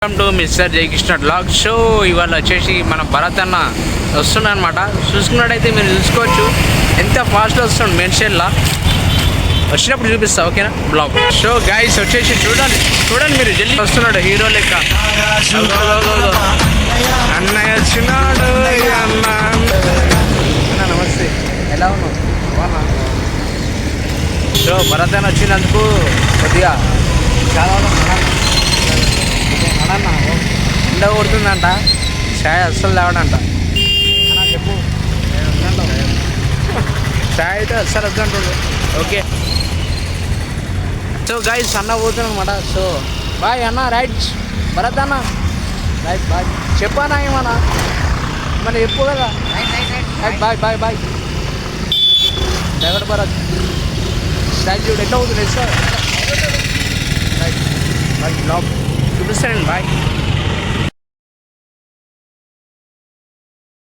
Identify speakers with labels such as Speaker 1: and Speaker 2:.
Speaker 1: Welcome to mister Jayakrishna blog show. ఇవాళ వచ్చేసి మన భరత్ అన్న వస్తున్నాడు అనమాట. చూసుకున్నట్టయితే మీరు చూసుకోవచ్చు ఎంత ఫాస్ట్లో వస్తుంది మెన్షన్లా. వచ్చినప్పుడు చూపిస్తా, ఓకేనా బ్లాగ్ షో. గైస్ వచ్చేసి చూడండి మీరు జల్లి వస్తున్నాడు హీరో లెక్క. అన్నయ్య వచ్చినాడు. అన్న నమస్తే, ఎలా ఉన్నావు? బాగున్నా. సో భరత్ అన్న వచ్చినందుకు కొద్దిగా చాలా అన్న ఎండ కొడుతుందంట, చాయ్ అస్సలు తాగడంట. అన్న చెప్పు, చాయ్ అయితే అస్సలు వద్దంటుండు. ఓకే సో గైస్ అన్న పోతున్నాం అనమాట. సో బాయ్ అన్న. రైట్ భరత్ అన్న, రైట్ బాయ్. చెప్పానా ఏమన్నా మన చెప్పు కదా. Right bye bye bye. Driver Bharat style చూడు ఎట్లా అవుతుంది సార్. రైట్ బాయ్ బ్లాగ్ చూపిస్తానండి. బాయ్.